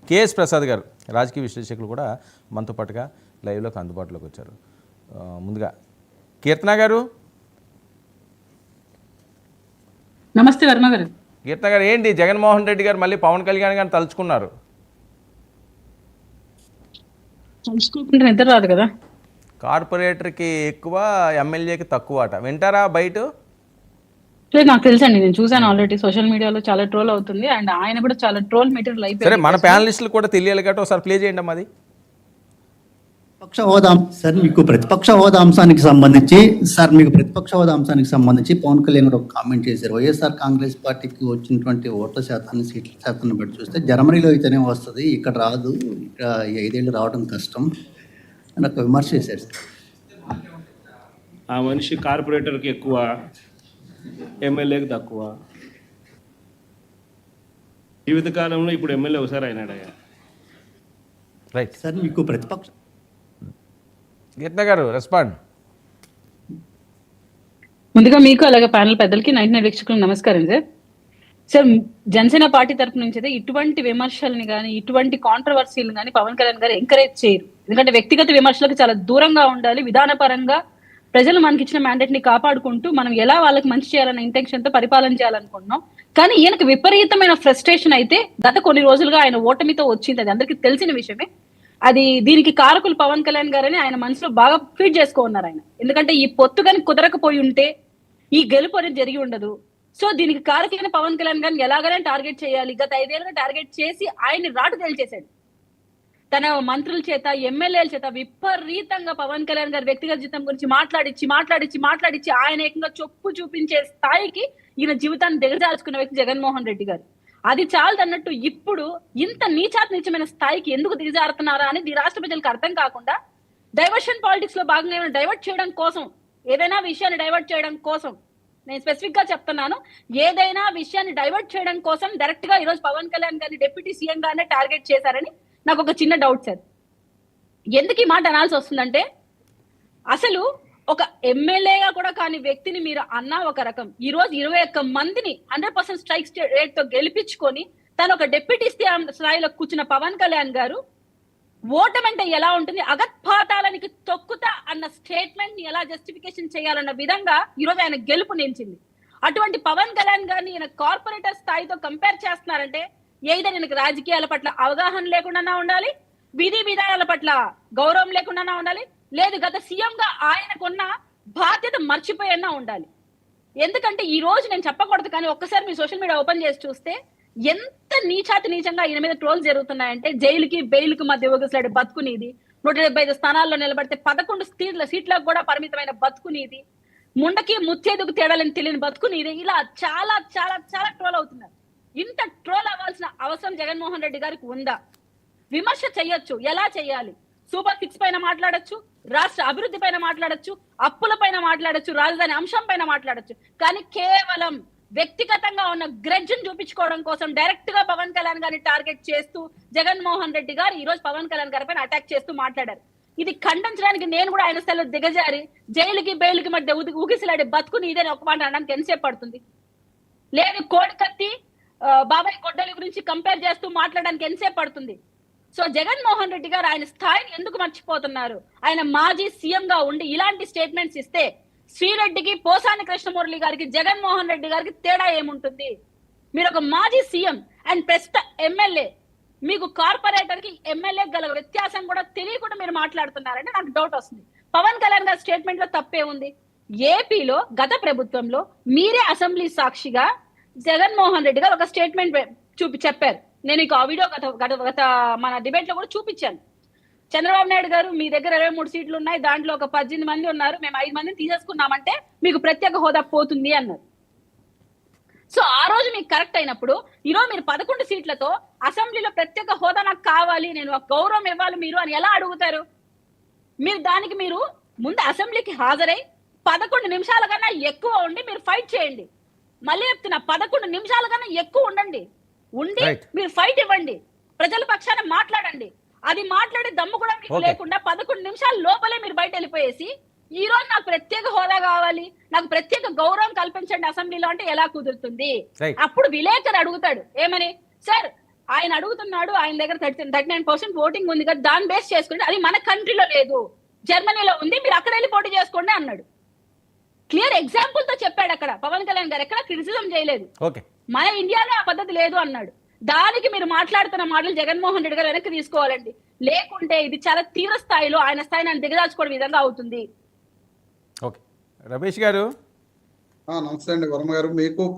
KS Prasad గారు రాజకీయ విశ్లేషకులు కూడా మనతో పాటుగా లైవ్లోకి అందుబాటులోకి వచ్చారు. ముందుగా కీర్తన గారు. నమస్తే వర్మ గారు. కీర్తన గారు, ఏంటి జగన్మోహన్ రెడ్డి గారు మళ్ళీ పవన్ కళ్యాణ్ గారిని తలుచుకున్నారు? తలుచుకోకుండా నిద్ర రాదు కదా. కార్పొరేటర్కి ఎక్కువ, ఎమ్మెల్యేకి తక్కువ అట, వింటారా బయట? నాకు తెలుసండి, నేను చూసాను ఆల్రెడీ సోషల్ మీడియాలో చాలా ట్రోల్ అవుతుంది. అండ్ ఆయన కూడా చాలా ట్రోల్ మెటీరియల్ సరే, అయిపోయింది. మన ప్యానలిస్టులు కూడా తెలియాలి కాబట్టి ఒకసారి ప్లే చేయండి అమ్మా. అది ప్రతిపక్ష హోదా సార్, మీకు ప్రతిపక్ష హోదా అంశానికి సంబంధించి పవన్ కళ్యాణ్ గారు ఒక కామెంట్ చేశారు. వైఎస్ఆర్ కాంగ్రెస్ పార్టీకి వచ్చినటువంటి ఓట్ల శాతాన్ని, సీట్ల శాతాన్ని బట్టి చూస్తే జర్మనీలో అయితేనే వస్తుంది, ఇక్కడ రాదు, ఇక్కడ 5 ఏళ్ళు రావడం కష్టం అని ఒక విమర్శ చేశారు సార్. ఆ మనిషి కార్పొరేటర్కి ఎక్కువ, ఎమ్మెల్యేకి తక్కువ. జీవితకాలంలో ఇప్పుడు ఎమ్మెల్యే ఒకసారి అయినాడయ్యా. రైట్ సార్, మీకు ప్రతిపక్ష కీర్తన గారు రెస్పాండ్. ముందుగా మీకు అలాగే ప్యానల్ పెద్దలకి 99 వీక్షకులకు నమస్కారం సార్. సార్, జనసేన పార్టీ తరఫు నుంచి అయితే ఇటువంటి విమర్శల్ని కానీ ఇటువంటి కాంట్రవర్సీలు కానీ పవన్ కళ్యాణ్ గారు ఎంకరేజ్ చేయరు. ఎందుకంటే వ్యక్తిగత విమర్శలకు చాలా దూరంగా ఉండాలి. విధానపరంగా ప్రజలు మనకి ఇచ్చిన మ్యాండేట్ ని కాపాడుకుంటూ మనం ఎలా వాళ్ళకి మంచి చేయాలన్న ఇంటెన్షన్ తో పరిపాలన చేయాలనుకుంటున్నాం. కానీ ఈయనకు విపరీతమైన ఫ్రస్ట్రేషన్ అయితే గత కొన్ని రోజులుగా ఆయన ఓటమితో వచ్చింది, అది అందరికీ తెలిసిన విషయమే. అది దీనికి కారకులు పవన్ కళ్యాణ్ గారని ఆయన మనసులో బాగా ఫీడ్ చేసుకున్నారు ఆయన. ఎందుకంటే ఈ పొత్తు కానీ కుదరకపోయి ఉంటే ఈ గెలుపు అనేది జరిగి ఉండదు. సో దీనికి కారకులైన పవన్ కళ్యాణ్ గారిని ఎలాగైనా టార్గెట్ చేయాలి. గత 5 ఏళ్ళుగా టార్గెట్ చేసి ఆయన్ని రాటు తేల్చేశాడు. తన మంత్రుల చేత, ఎమ్మెల్యేల చేత విపరీతంగా పవన్ కళ్యాణ్ గారి వ్యక్తిగత జీవితం గురించి మాట్లాడించి ఆయన ఏకంగా చొప్పు చూపించే స్థాయికి ఈయన జీవితాన్ని దిగజార్చుకున్న వ్యక్తి జగన్మోహన్ రెడ్డి గారు. అది చాలదన్నట్టు ఇప్పుడు ఇంత నీచమైన స్థాయికి ఎందుకు దిగజారుతున్నారా అనేది రాష్ట్ర ప్రజలకు అర్థం కాకుండా డైవర్షన్ పాలిటిక్స్ లో భాగంగా ఏమైనా డైవర్ట్ చేయడం కోసం, ఏదైనా విషయాన్ని డైవర్ట్ చేయడం కోసం, నేను స్పెసిఫిక్ గా చెప్తున్నాను, ఏదైనా విషయాన్ని డైవర్ట్ చేయడం కోసం డైరెక్ట్ గా ఈరోజు పవన్ కళ్యాణ్ గారిని డిప్యూటీ సీఎం గానే టార్గెట్ చేశారని నాకు ఒక చిన్న డౌట్ సార్. ఎందుకు ఈ మాట అనాల్సి వస్తుందంటే, అసలు ఒక ఎమ్మెల్యేగా కూడా కాని వ్యక్తిని మీరు అన్నా ఒక రకం, ఈ రోజు 21 మందిని 100% స్ట్రైక్ రేట్ తో గెలిపించుకొని తను ఒక డిప్యూటీ స్థాయిలో కూర్చున్న పవన్ కళ్యాణ్ గారు ఓటమంటే ఎలా ఉంటుంది, అగత్పాతాలనికి తొక్కుతా అన్న స్టేట్మెంట్ ని ఎలా జస్టిఫికేషన్ చేయాలన్న విధంగా ఈ రోజు ఆయన గెలుపు నిలిచింది. అటువంటి పవన్ కళ్యాణ్ గారిని ఈయన కార్పొరేటర్ స్థాయితో కంపేర్ చేస్తున్నారంటే ఏదైనా ఈయనకి రాజకీయాల పట్ల అవగాహన లేకుండా ఉండాలి, విధి విధానాల పట్ల గౌరవం లేకుండా ఉండాలి, లేదు గత సీఎం గా ఆయనకున్న బాధ్యత మర్చిపోయన్నా ఉండాలి. ఎందుకంటే ఈ రోజు నేను చెప్పకూడదు కానీ ఒక్కసారి మీ సోషల్ మీడియా ఓపెన్ చేసి చూస్తే ఎంత నీచంగా ఈయన మీద ట్రోల్స్ జరుగుతున్నాయంటే, జైలుకి బెయిల్కి మధ్య ఊగిసలాడే బతుకునేది, 175 స్థానాల్లో నిలబడితే 11 సీట్లకు కూడా పరిమితమైన బతుకునేది, ముండకి ముచ్చేదుకు తేడాలని తెలియని బతుకునేది, ఇలా చాలా చాలా చాలా ట్రోల్ అవుతున్నారు. ఇంత ట్రోల్ అవ్వాల్సిన అవసరం జగన్మోహన్ రెడ్డి గారికి ఉందా? విమర్శ చెయ్యొచ్చు, ఎలా చేయాలి? సూపర్ 6 పైన మాట్లాడొచ్చు, రాష్ట్ర అభివృద్ధి పైన మాట్లాడొచ్చు, అప్పుల పైన మాట్లాడొచ్చు, రాజధాని అంశం పైన మాట్లాడొచ్చు. కానీ కేవలం వ్యక్తిగతంగా ఉన్న గ్రెడ్జ్ని చూపించుకోవడం కోసం డైరెక్ట్ గా పవన్ కళ్యాణ్ గారిని టార్గెట్ చేస్తూ జగన్మోహన్ రెడ్డి గారు ఈ రోజు పవన్ కళ్యాణ్ గారి పైన అటాక్ చేస్తూ మాట్లాడారు. ఇది ఖండించడానికి నేను కూడా ఆయన స్థాయిలో దిగజారి జైలుకి బెయిల్కి మధ్య ఊగిసలాడే బతుకుని ఇదే ఒక మాట అనడానికి ఎంతసేపు పడుతుంది? లేదు కోడికత్తి బాబాయ్ గొడ్డలి గురించి కంపేర్ చేస్తూ మాట్లాడడానికి ఎంతసేపు పడుతుంది? సో జగన్మోహన్ రెడ్డి గారు ఆయన స్థాయిని ఎందుకు మర్చిపోతున్నారు? ఆయన మాజీ సీఎం గా ఉండి ఇలాంటి స్టేట్మెంట్స్ ఇస్తే శ్రీరెడ్డికి, పోసాని కృష్ణమూర్తి గారికి, జగన్మోహన్ రెడ్డి గారికి తేడా ఏముంటుంది? మీరు ఒక మాజీ సీఎం అండ్ ప్రస్తుత ఎమ్మెల్యే, మీకు కార్పొరేటర్ కి ఎమ్మెల్యే గల వ్యత్యాసం కూడా తెలియకుండా మీరు మాట్లాడుతున్నారంటే నాకు డౌట్ వస్తుంది. పవన్ కళ్యాణ్ గారి స్టేట్మెంట్ లో తప్పే ఉంది. ఏపీలో గత ప్రభుత్వంలో మీరే అసెంబ్లీ సాక్షిగా జగన్మోహన్ రెడ్డి గారు ఒక స్టేట్మెంట్ చెప్పారు. నేను ఇక ఆ వీడియో గత మన డిబేట్ లో కూడా చూపించాను. చంద్రబాబు నాయుడు గారు, మీ దగ్గర 23 సీట్లు ఉన్నాయి, దాంట్లో ఒక 18 మంది ఉన్నారు, మేము 5 మందిని తీసేసుకున్నామంటే మీకు ప్రత్యేక హోదా పోతుంది అన్నారు. సో ఆ రోజు మీకు కరెక్ట్ అయినప్పుడు ఈరోజు మీరు 11 సీట్లతో అసెంబ్లీలో ప్రత్యేక హోదా నాకు కావాలి, నేను ఒక గౌరవం ఇవ్వాలి మీరు అని ఎలా అడుగుతారు? మీరు దానికి మీరు ముందు అసెంబ్లీకి హాజరై 11 నిమిషాల కన్నా ఎక్కువ ఉండి మీరు ఫైట్ చేయండి. మళ్ళీ చెప్తున్నా, 11 నిమిషాల కన్నా ఎక్కువ ఉండి మీరు ఫైట్ ఇవ్వండి, ప్రజల పక్షాన మాట్లాడండి. అది మాట్లాడే దమ్ము కూడా మీకు లేకుండా 11 నిమిషాల లోపలే మీరు బయట వెళ్ళిపోయేసి ఈ రోజు నాకు ప్రత్యేక హోదా కావాలి, నాకు ప్రత్యేక గౌరవం కల్పించండి అసెంబ్లీలో అంటే ఎలా కుదురుతుంది? అప్పుడు విలేకరు అడుగుతాడు ఏమని, సార్ ఆయన అడుగుతున్నాడు, ఆయన దగ్గర 39% ఓటింగ్ ఉంది కదా, దాన్ని బేస్ చేసుకుంటే అది మన కంట్రీలో లేదు, జర్మనీలో ఉంది, మీరు అక్కడ వెళ్ళి పోటీ చేసుకోండి అన్నాడు. క్లియర్ ఎగ్జాంపుల్ తో చెప్పాడు అక్కడ పవన్ కళ్యాణ్ గారు, ఎక్కడ క్రిటిసిజం చేయలేదు. ఓకే. మన ఇండియాలో ఆ పద్ధతి లేదు అన్నాడు. దానికి మీరు మాట్లాడుతున్న మాటలు జగన్మోహన్ రెడ్డి గారు వెనక్కి తీసుకోవాలండి, లేకుంటే ఇది చాలా తీవ్ర స్థాయిలో ఆయన స్థాయిని ఆయన దిగదాచుకోవడం విధంగా అవుతుంది. ఓకే రమేష్ గారు. నమస్తే అండి వర్మ గారు. మీకు